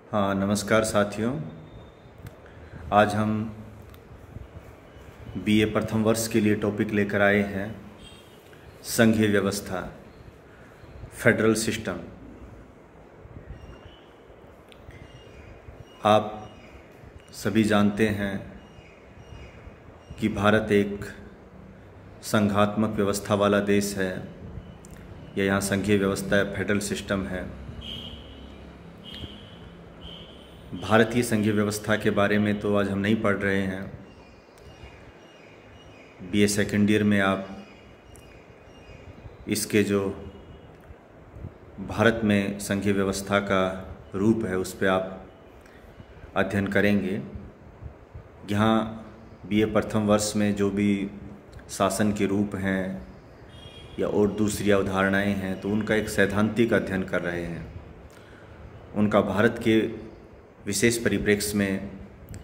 हाँ, नमस्कार साथियों। आज हम बीए प्रथम वर्ष के लिए टॉपिक लेकर आए हैं संघीय व्यवस्था, फेडरल सिस्टम। आप सभी जानते हैं कि भारत एक संघात्मक व्यवस्था वाला देश है। या यहाँ संघीय व्यवस्था है, फेडरल सिस्टम है। भारतीय संघीय व्यवस्था के बारे में तो आज हम नहीं पढ़ रहे हैं। बीए सेकेंड ईयर में आप इसके जो भारत में संघीय व्यवस्था का रूप है उस पर आप अध्ययन करेंगे। यहाँ बीए प्रथम वर्ष में जो भी शासन के रूप हैं या और दूसरी अवधारणाएं हैं तो उनका एक सैद्धांतिक अध्ययन कर रहे हैं। उनका भारत के विशेष परिप्रेक्ष्य में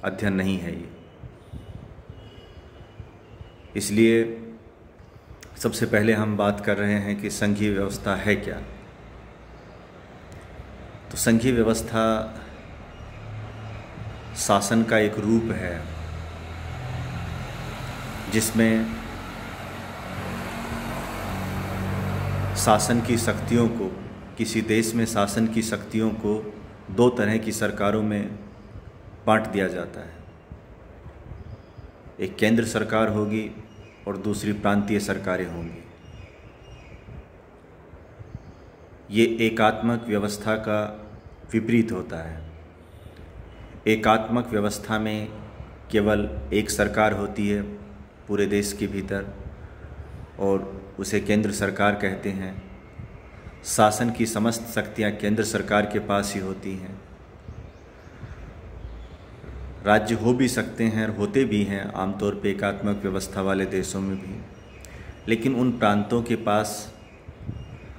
अध्ययन नहीं है ये। इसलिए सबसे पहले हम बात कर रहे हैं कि संघीय व्यवस्था है क्या। तो संघीय व्यवस्था शासन का एक रूप है जिसमें शासन की शक्तियों को, किसी देश में शासन की शक्तियों को दो तरह की सरकारों में बांट दिया जाता है। एक केंद्र सरकार होगी और दूसरी प्रांतीय सरकारें होंगी। ये एकात्मक व्यवस्था का विपरीत होता है। एकात्मक व्यवस्था में केवल एक सरकार होती है पूरे देश के भीतर और उसे केंद्र सरकार कहते हैं। शासन की समस्त शक्तियां केंद्र सरकार के पास ही होती हैं। राज्य हो भी सकते हैं और होते भी हैं आमतौर पे एकात्मक व्यवस्था वाले देशों में भी, लेकिन उन प्रांतों के पास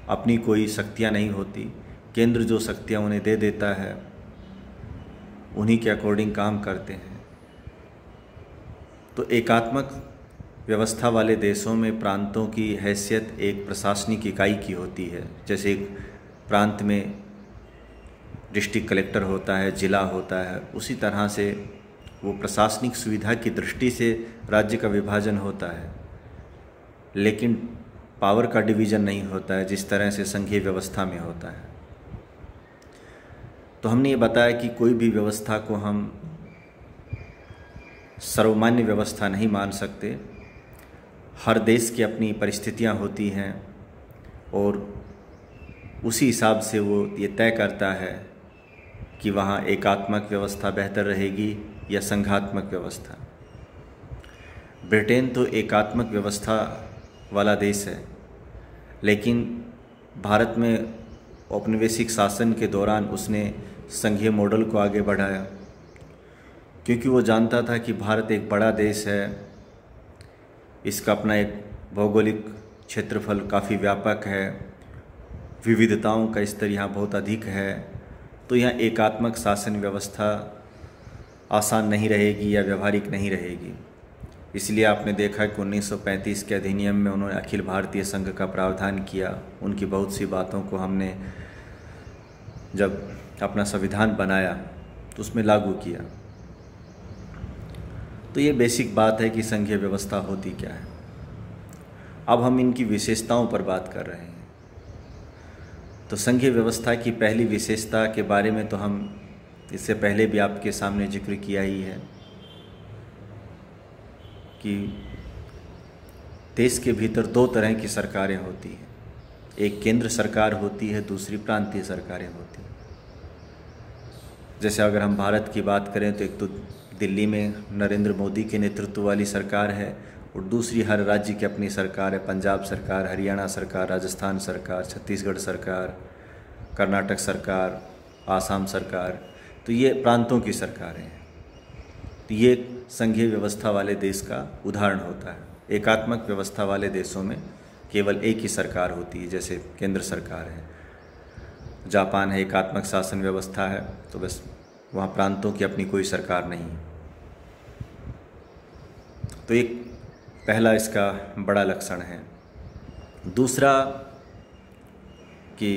अपनी कोई शक्तियां नहीं होती। केंद्र जो शक्तियां उन्हें दे देता है उन्हीं के अकॉर्डिंग काम करते हैं। तो एकात्मक व्यवस्था वाले देशों में प्रांतों की हैसियत एक प्रशासनिक इकाई की होती है। जैसे एक प्रांत में डिस्ट्रिक्ट कलेक्टर होता है, जिला होता है, उसी तरह से वो प्रशासनिक सुविधा की दृष्टि से राज्य का विभाजन होता है, लेकिन पावर का डिवीज़न नहीं होता है जिस तरह से संघीय व्यवस्था में होता है। तो हमने ये बताया कि कोई भी व्यवस्था को हम सर्वमान्य व्यवस्था नहीं मान सकते। हर देश की अपनी परिस्थितियां होती हैं और उसी हिसाब से वो ये तय करता है कि वहाँ एकात्मक व्यवस्था बेहतर रहेगी या संघात्मक व्यवस्था। ब्रिटेन तो एकात्मक व्यवस्था वाला देश है, लेकिन भारत में औपनिवेशिक शासन के दौरान उसने संघीय मॉडल को आगे बढ़ाया, क्योंकि वो जानता था कि भारत एक बड़ा देश है, इसका अपना एक भौगोलिक क्षेत्रफल काफ़ी व्यापक है, विविधताओं का स्तर यहाँ बहुत अधिक है। तो यहाँ एकात्मक शासन व्यवस्था आसान नहीं रहेगी या व्यवहारिक नहीं रहेगी। इसलिए आपने देखा कि 1935 के अधिनियम में उन्होंने अखिल भारतीय संघ का प्रावधान किया। उनकी बहुत सी बातों को हमने जब अपना संविधान बनाया तो उसमें लागू किया। तो ये बेसिक बात है कि संघीय व्यवस्था होती क्या है। अब हम इनकी विशेषताओं पर बात कर रहे हैं। तो संघीय व्यवस्था की पहली विशेषता के बारे में तो हम इससे पहले भी आपके सामने जिक्र किया ही है कि देश के भीतर दो तरह की सरकारें होती हैं। एक केंद्र सरकार होती है, दूसरी प्रांतीय सरकारें होती हैं। जैसे अगर हम भारत की बात करें तो एक तो दिल्ली में नरेंद्र मोदी के नेतृत्व वाली सरकार है और दूसरी हर राज्य की अपनी सरकार है। पंजाब सरकार, हरियाणा सरकार, राजस्थान सरकार, छत्तीसगढ़ सरकार, कर्नाटक सरकार, आसाम सरकार। तो ये प्रांतों की सरकारें हैं। तो ये संघीय व्यवस्था वाले देश का उदाहरण होता है। एकात्मक व्यवस्था वाले देशों में केवल एक ही सरकार होती है, जैसे केंद्र सरकार है। जापान है, एकात्मक शासन व्यवस्था है, तो बस वहाँ प्रांतों की अपनी कोई सरकार नहीं है। तो एक पहला इसका बड़ा लक्षण है। दूसरा कि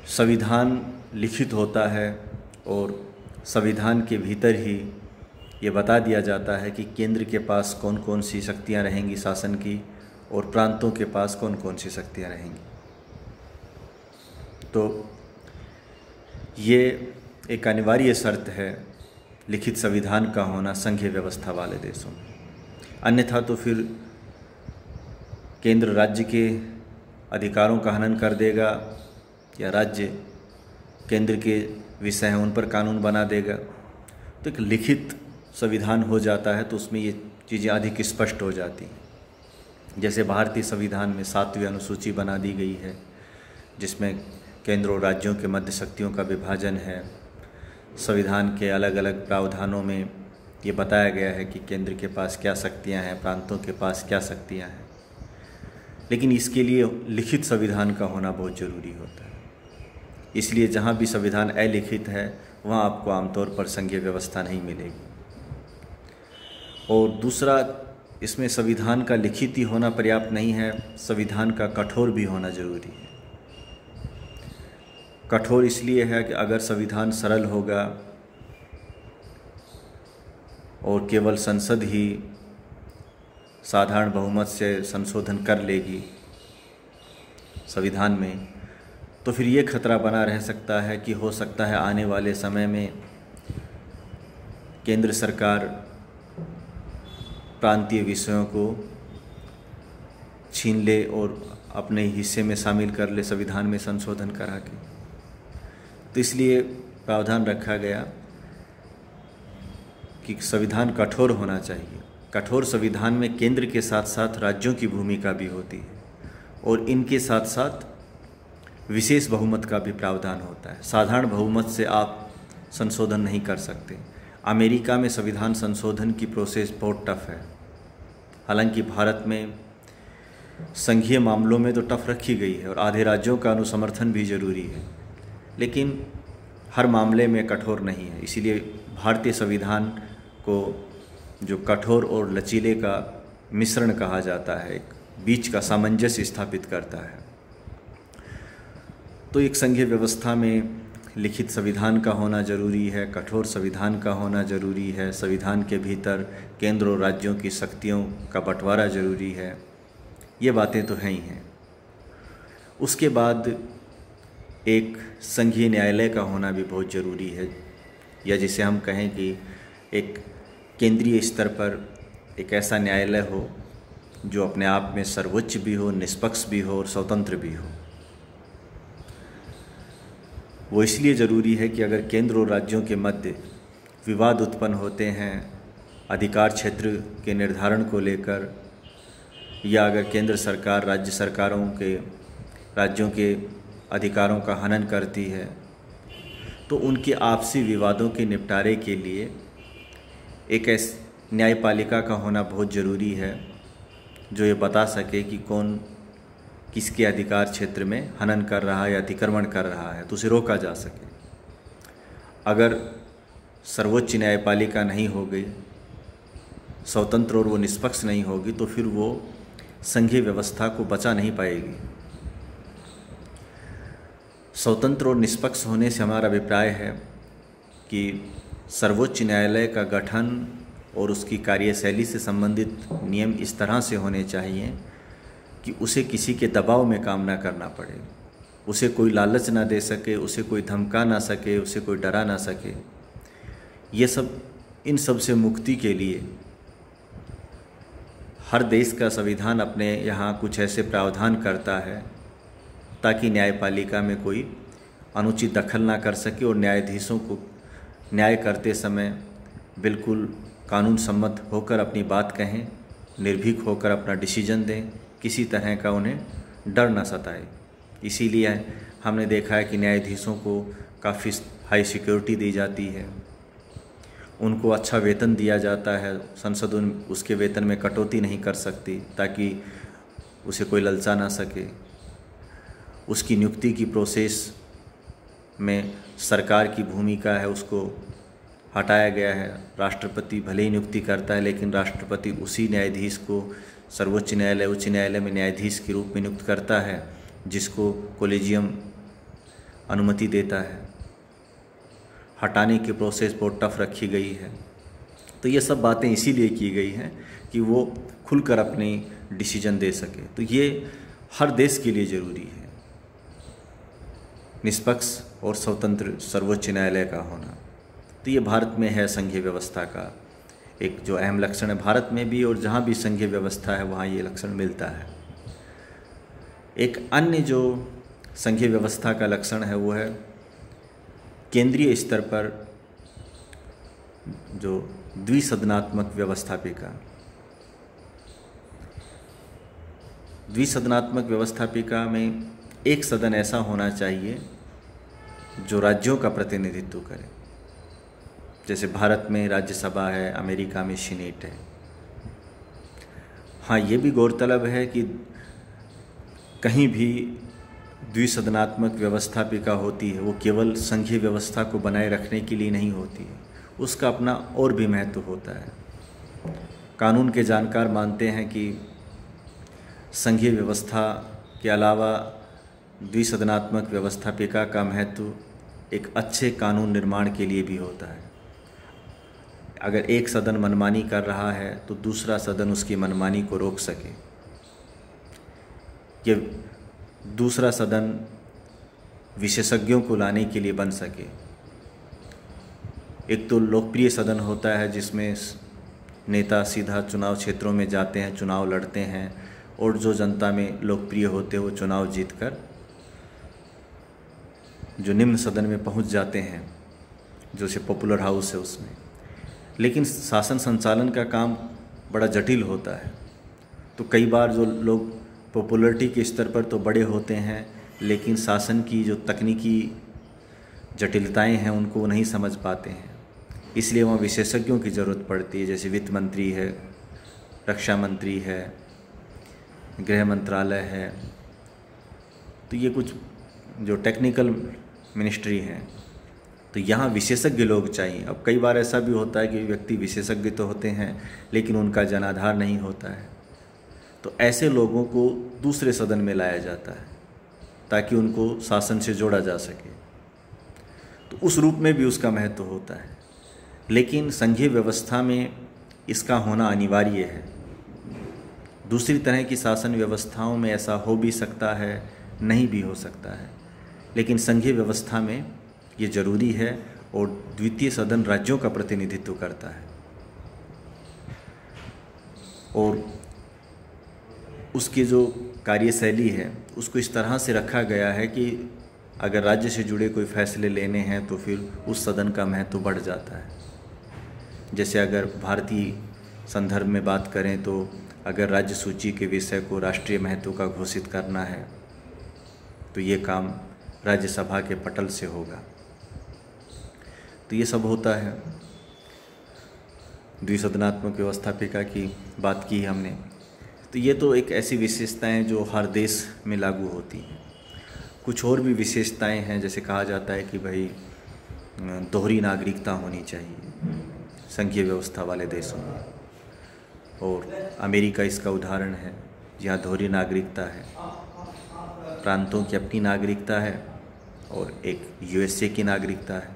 संविधान लिखित होता है और संविधान के भीतर ही ये बता दिया जाता है कि केंद्र के पास कौन कौन सी शक्तियाँ रहेंगी शासन की और प्रांतों के पास कौन कौन सी शक्तियाँ रहेंगी। तो ये एक अनिवार्य शर्त है लिखित संविधान का होना संघीय व्यवस्था वाले देशों में। अन्यथा तो फिर केंद्र राज्य के अधिकारों का हनन कर देगा या राज्य केंद्र के विषय हैं उन पर कानून बना देगा। तो एक लिखित संविधान हो जाता है तो उसमें ये चीज़ें अधिक स्पष्ट हो जाती हैं। जैसे भारतीय संविधान में 7वीं अनुसूची बना दी गई है जिसमें केंद्र और राज्यों के मध्य शक्तियों का विभाजन है। संविधान के अलग अलग प्रावधानों में ये बताया गया है कि केंद्र के पास क्या शक्तियाँ हैं, प्रांतों के पास क्या शक्तियाँ हैं। लेकिन इसके लिए लिखित संविधान का होना बहुत ज़रूरी होता है। इसलिए जहाँ भी संविधान अलिखित है वहाँ आपको आमतौर पर संघीय व्यवस्था नहीं मिलेगी। और दूसरा, इसमें संविधान का लिखित ही होना पर्याप्त नहीं है, संविधान का कठोर भी होना जरूरी है। कठोर इसलिए है कि अगर संविधान सरल होगा और केवल संसद ही साधारण बहुमत से संशोधन कर लेगी संविधान में, तो फिर ये खतरा बना रह सकता है कि हो सकता है आने वाले समय में केंद्र सरकार प्रांतीय विषयों को छीन ले और अपने हिस्से में शामिल कर ले संविधान में संशोधन करा के। तो इसलिए प्रावधान रखा गया कि संविधान कठोर होना चाहिए। कठोर संविधान में केंद्र के साथ साथ राज्यों की भूमिका भी होती है और इनके साथ साथ विशेष बहुमत का भी प्रावधान होता है। साधारण बहुमत से आप संशोधन नहीं कर सकते। अमेरिका में संविधान संशोधन की प्रोसेस बहुत टफ है। हालांकि भारत में संघीय मामलों में तो टफ रखी गई है और आधे राज्यों का अनुसमर्थन भी ज़रूरी है, लेकिन हर मामले में कठोर नहीं है। इसीलिए भारतीय संविधान को जो कठोर और लचीले का मिश्रण कहा जाता है, एक बीच का सामंजस्य स्थापित करता है। तो एक संघीय व्यवस्था में लिखित संविधान का होना जरूरी है, कठोर संविधान का होना जरूरी है, संविधान के भीतर केंद्र और राज्यों की शक्तियों का बंटवारा जरूरी है। ये बातें तो हैं ही हैं। उसके बाद एक संघीय न्यायालय का होना भी बहुत ज़रूरी है, या जिसे हम कहें कि एक केंद्रीय स्तर पर एक ऐसा न्यायालय हो जो अपने आप में सर्वोच्च भी हो, निष्पक्ष भी हो और स्वतंत्र भी हो। वो इसलिए ज़रूरी है कि अगर केंद्र और राज्यों के मध्य विवाद उत्पन्न होते हैं अधिकार क्षेत्र के निर्धारण को लेकर, या अगर केंद्र सरकार राज्य सरकारों के राज्यों के अधिकारों का हनन करती है, तो उनके आपसी विवादों के निपटारे के लिए एक ऐसी न्यायपालिका का होना बहुत ज़रूरी है जो ये बता सके कि कौन किसके अधिकार क्षेत्र में हनन कर रहा है या अतिक्रमण कर रहा है, तो उसे रोका जा सके। अगर सर्वोच्च न्यायपालिका नहीं हो गई, स्वतंत्र और वो निष्पक्ष नहीं होगी, तो फिर वो संघीय व्यवस्था को बचा नहीं पाएगी। स्वतंत्र और निष्पक्ष होने से हमारा अभिप्राय है कि सर्वोच्च न्यायालय का गठन और उसकी कार्यशैली से संबंधित नियम इस तरह से होने चाहिए कि उसे किसी के दबाव में काम ना करना पड़े, उसे कोई लालच ना दे सके, उसे कोई धमका ना सके, उसे कोई डरा ना सके। ये सब, इन सब से मुक्ति के लिए हर देश का संविधान अपने यहाँ कुछ ऐसे प्रावधान करता है ताकि न्यायपालिका में कोई अनुचित दखल ना कर सके और न्यायाधीशों को न्याय करते समय बिल्कुल कानून सम्मत होकर अपनी बात कहें, निर्भीक होकर अपना डिसीजन दें, किसी तरह का उन्हें डर ना सताए। इसीलिए हमने देखा है कि न्यायाधीशों को काफ़ी हाई सिक्योरिटी दी जाती है, उनको अच्छा वेतन दिया जाता है, संसद उसके वेतन में कटौती नहीं कर सकती ताकि उसे कोई ललचा ना सके। उसकी नियुक्ति की प्रोसेस में सरकार की भूमिका है, उसको हटाया गया है। राष्ट्रपति भले ही नियुक्ति करता है, लेकिन राष्ट्रपति उसी न्यायाधीश को सर्वोच्च न्यायालय उच्च न्यायालय में न्यायाधीश के रूप में नियुक्त करता है, जिसको कोलेजियम अनुमति देता है, हटाने की प्रोसेस बहुत टफ रखी गई है। तो ये सब बातें इसीलिए की गई हैं कि वो खुलकर अपनी डिसीजन दे सके। तो ये हर देश के लिए ज़रूरी है, निष्पक्ष और स्वतंत्र सर्वोच्च न्यायालय का होना। तो ये भारत में है संघीय व्यवस्था का एक जो अहम लक्षण है, भारत में भी, और जहाँ भी संघीय व्यवस्था है वहाँ ये लक्षण मिलता है। एक अन्य जो संघीय व्यवस्था का लक्षण है वो है केंद्रीय स्तर पर जो द्विसदनात्मक व्यवस्थापिका। द्विसदनात्मक व्यवस्थापिका में एक सदन ऐसा होना चाहिए जो राज्यों का प्रतिनिधित्व करे। जैसे भारत में राज्यसभा है, अमेरिका में सीनेट है। हाँ, ये भी गौरतलब है कि कहीं भी द्विसदनात्मक व्यवस्थापिका होती है वो केवल संघीय व्यवस्था को बनाए रखने के लिए नहीं होती है, उसका अपना और भी महत्व होता है। कानून के जानकार मानते हैं कि संघीय व्यवस्था के अलावा द्विसदनात्मक व्यवस्थापिका का महत्व एक अच्छे कानून निर्माण के लिए भी होता है। अगर एक सदन मनमानी कर रहा है तो दूसरा सदन उसकी मनमानी को रोक सके, कि दूसरा सदन विशेषज्ञों को लाने के लिए बन सके। एक तो लोकप्रिय सदन होता है जिसमें नेता सीधा चुनाव क्षेत्रों में जाते हैं, चुनाव लड़ते हैं, और जो जनता में लोकप्रिय होते हैं वो चुनाव जीतकर जो निम्न सदन में पहुंच जाते हैं, जो से पॉपुलर हाउस है उसमें। लेकिन शासन संचालन का काम बड़ा जटिल होता है, तो कई बार जो लोग पॉपुलरिटी के स्तर पर तो बड़े होते हैं लेकिन शासन की जो तकनीकी जटिलताएं हैं उनको वो नहीं समझ पाते हैं, इसलिए वहाँ विशेषज्ञों की ज़रूरत पड़ती है। जैसे वित्त मंत्री है, रक्षा मंत्री है, गृह मंत्रालय है, तो ये कुछ जो टेक्निकल मिनिस्ट्री हैं, तो यहाँ विशेषज्ञ लोग चाहिए। अब कई बार ऐसा भी होता है कि व्यक्ति विशेषज्ञ तो होते हैं लेकिन उनका जनाधार नहीं होता है, तो ऐसे लोगों को दूसरे सदन में लाया जाता है ताकि उनको शासन से जोड़ा जा सके। तो उस रूप में भी उसका महत्व होता है, लेकिन संघीय व्यवस्था में इसका होना अनिवार्य है। दूसरी तरह की शासन व्यवस्थाओं में ऐसा हो भी सकता है, नहीं भी हो सकता है, लेकिन संघीय व्यवस्था में ये ज़रूरी है। और द्वितीय सदन राज्यों का प्रतिनिधित्व करता है और उसकी जो कार्यशैली है उसको इस तरह से रखा गया है कि अगर राज्य से जुड़े कोई फैसले लेने हैं तो फिर उस सदन का महत्व बढ़ जाता है। जैसे अगर भारतीय संदर्भ में बात करें तो अगर राज्य सूची के विषय को राष्ट्रीय महत्व का घोषित करना है तो ये काम राज्यसभा के पटल से होगा। तो ये सब होता है। द्विसदनात्मक व्यवस्थापिका की बात की हमने, तो ये तो एक ऐसी विशेषताएं जो हर देश में लागू होती हैं। कुछ और भी विशेषताएं हैं, जैसे कहा जाता है कि भाई दोहरी नागरिकता होनी चाहिए संघीय व्यवस्था वाले देशों में, और अमेरिका इसका उदाहरण है जहाँ दोहरी नागरिकता है। प्रांतों की अपनी नागरिकता है और एक यूएसए की नागरिकता है।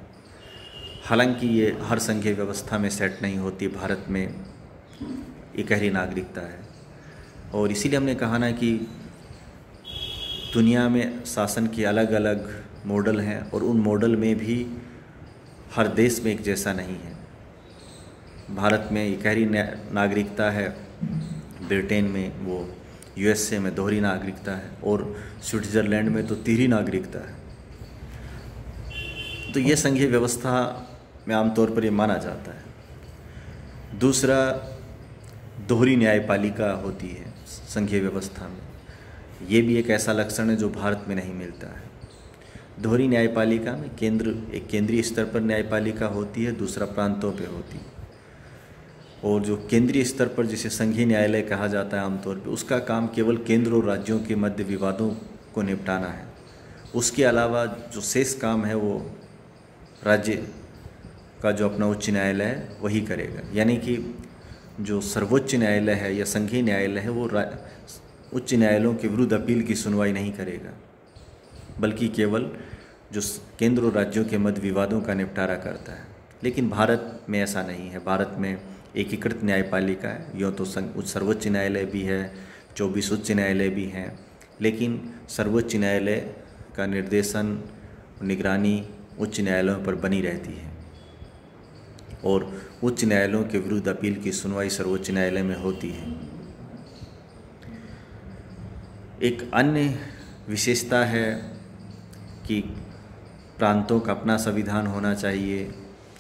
हालांकि ये हर संघीय व्यवस्था में सेट नहीं होती, भारत में इकहरी नागरिकता है। और इसीलिए हमने कहा ना कि दुनिया में शासन के अलग अलग मॉडल हैं और उन मॉडल में भी हर देश में एक जैसा नहीं है। भारत में इकहरी नागरिकता है, ब्रिटेन में वो यूएसए में दोहरी नागरिकता है, और स्विट्ज़रलैंड में तो तिहरी नागरिकता है। तो ये संघीय व्यवस्था में आमतौर पर ये माना जाता है। दूसरा, दोहरी न्यायपालिका होती है संघीय व्यवस्था में। ये भी एक ऐसा लक्षण है जो भारत में नहीं मिलता है। दोहरी न्यायपालिका में एक केंद्रीय स्तर पर न्यायपालिका होती है, दूसरा प्रांतों पे होती है। और जो केंद्रीय स्तर पर जिसे संघीय न्यायालय कहा जाता है आमतौर पे, उसका काम केवल केंद्र और राज्यों के मध्य विवादों को निपटाना है। उसके अलावा जो शेष काम है वो राज्य का जो अपना उच्च न्यायालय है वही करेगा। यानी कि जो सर्वोच्च न्यायालय है या संघीय न्यायालय है वो उच्च न्यायालयों के विरुद्ध अपील की सुनवाई नहीं करेगा, बल्कि केवल जो केंद्र और राज्यों के मध्य विवादों का निपटारा करता है। लेकिन भारत में ऐसा नहीं है। भारत में एकीकृत न्यायपालिका है। यूँ तो सर्वोच्च न्यायालय भी है, 24 उच्च न्यायालय भी हैं, लेकिन सर्वोच्च न्यायालय का निर्देशन, निगरानी उच्च न्यायालयों पर बनी रहती है और उच्च न्यायालयों के विरुद्ध अपील की सुनवाई सर्वोच्च न्यायालय में होती है। एक अन्य विशेषता है कि प्रांतों का अपना संविधान होना चाहिए,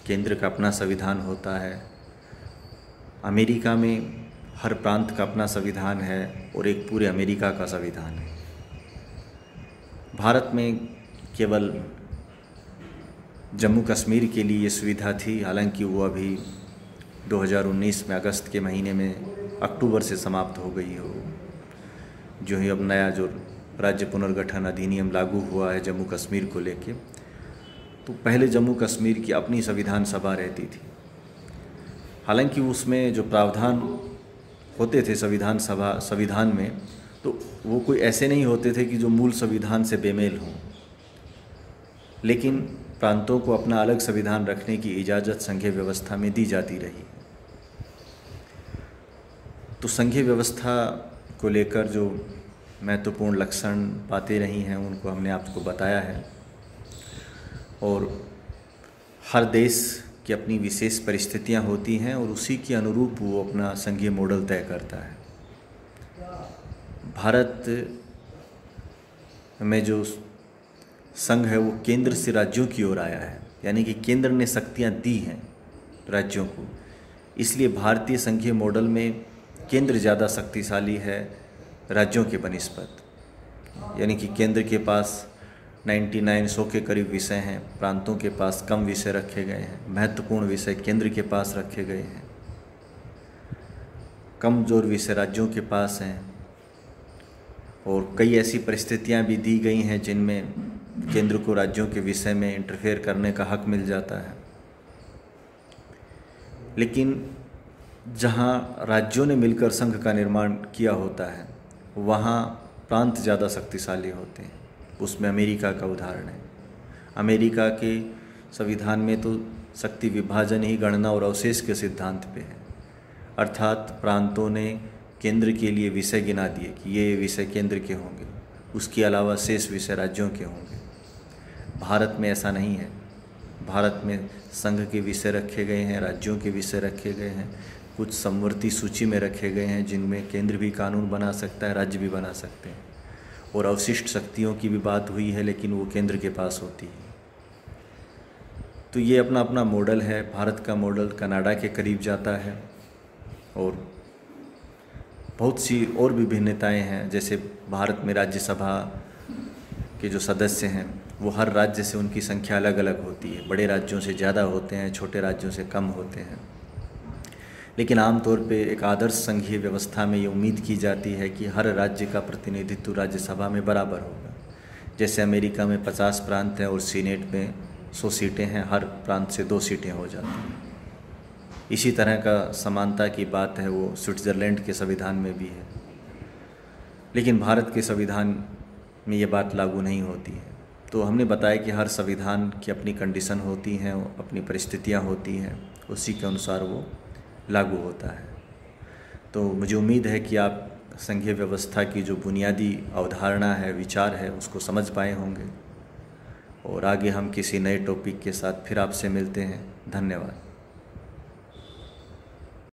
केंद्र का अपना संविधान होता है। अमेरिका में हर प्रांत का अपना संविधान है और एक पूरे अमेरिका का संविधान है। भारत में केवल जम्मू कश्मीर के लिए ये सुविधा थी, हालांकि वो अभी 2019 में अगस्त के महीने में अक्टूबर से समाप्त हो गई हो। जो ही अब नया जो राज्य पुनर्गठन अधिनियम लागू हुआ है जम्मू कश्मीर को लेके, तो पहले जम्मू कश्मीर की अपनी संविधान सभा रहती थी। हालांकि उसमें जो प्रावधान होते थे संविधान में, तो वो कोई ऐसे नहीं होते थे कि जो मूल संविधान से बेमेल हों, लेकिन प्रांतों को अपना अलग संविधान रखने की इजाज़त संघीय व्यवस्था में दी जाती रही। तो संघीय व्यवस्था को लेकर जो महत्वपूर्ण लक्षण बातें रही हैं उनको हमने आपको बताया है। और हर देश की अपनी विशेष परिस्थितियां होती हैं और उसी के अनुरूप वो अपना संघीय मॉडल तय करता है। भारत में जो संघ है वो केंद्र से राज्यों की ओर आया है, यानी कि केंद्र ने शक्तियां दी हैं राज्यों को। इसलिए भारतीय संघीय मॉडल में केंद्र ज़्यादा शक्तिशाली है राज्यों के बनिस्बत, यानी कि केंद्र के पास 99-100 के करीब विषय हैं, प्रांतों के पास कम विषय रखे गए हैं, महत्वपूर्ण विषय केंद्र के पास रखे गए हैं, कमजोर विषय राज्यों के पास हैं। और कई ऐसी परिस्थितियां भी दी गई हैं जिनमें केंद्र को राज्यों के विषय में इंटरफेयर करने का हक मिल जाता है। लेकिन जहां राज्यों ने मिलकर संघ का निर्माण किया होता है वहां प्रांत ज़्यादा शक्तिशाली होते हैं। उसमें अमेरिका का उदाहरण है। अमेरिका के संविधान में तो शक्ति विभाजन ही गणना और अवशेष के सिद्धांत पे है, अर्थात प्रांतों ने केंद्र के लिए विषय गिना दिए कि ये विषय केंद्र के होंगे, उसके अलावा शेष विषय राज्यों के होंगे। भारत में ऐसा नहीं है। भारत में संघ के विषय रखे गए हैं, राज्यों के विषय रखे गए हैं, कुछ समवर्ती सूची में रखे गए हैं जिनमें केंद्र भी कानून बना सकता है, राज्य भी बना सकते हैं। और अवशिष्ट शक्तियों की भी बात हुई है, लेकिन वो केंद्र के पास होती है। तो ये अपना अपना मॉडल है। भारत का मॉडल कनाडा के करीब जाता है और बहुत सी और भी भिन्नताएँ हैं। जैसे भारत में राज्यसभा के जो सदस्य हैं वो हर राज्य से उनकी संख्या अलग अलग होती है। बड़े राज्यों से ज़्यादा होते हैं, छोटे राज्यों से कम होते हैं। लेकिन आमतौर पे एक आदर्श संघीय व्यवस्था में ये उम्मीद की जाती है कि हर राज्य का प्रतिनिधित्व राज्यसभा में बराबर होगा। जैसे अमेरिका में 50 प्रांत हैं और सीनेट में 100 सीटें हैं, हर प्रांत से 2 सीटें हो जाती हैं। इसी तरह का समानता की बात है वो स्विट्ज़रलैंड के संविधान में भी है। लेकिन भारत के संविधान में ये बात लागू नहीं होती है। तो हमने बताया कि हर संविधान की अपनी कंडीशन होती हैं, अपनी परिस्थितियाँ होती हैं, उसी के अनुसार वो लागू होता है। तो मुझे उम्मीद है कि आप संघीय व्यवस्था की जो बुनियादी अवधारणा है, विचार है, उसको समझ पाए होंगे। और आगे हम किसी नए टॉपिक के साथ फिर आपसे मिलते हैं। धन्यवाद।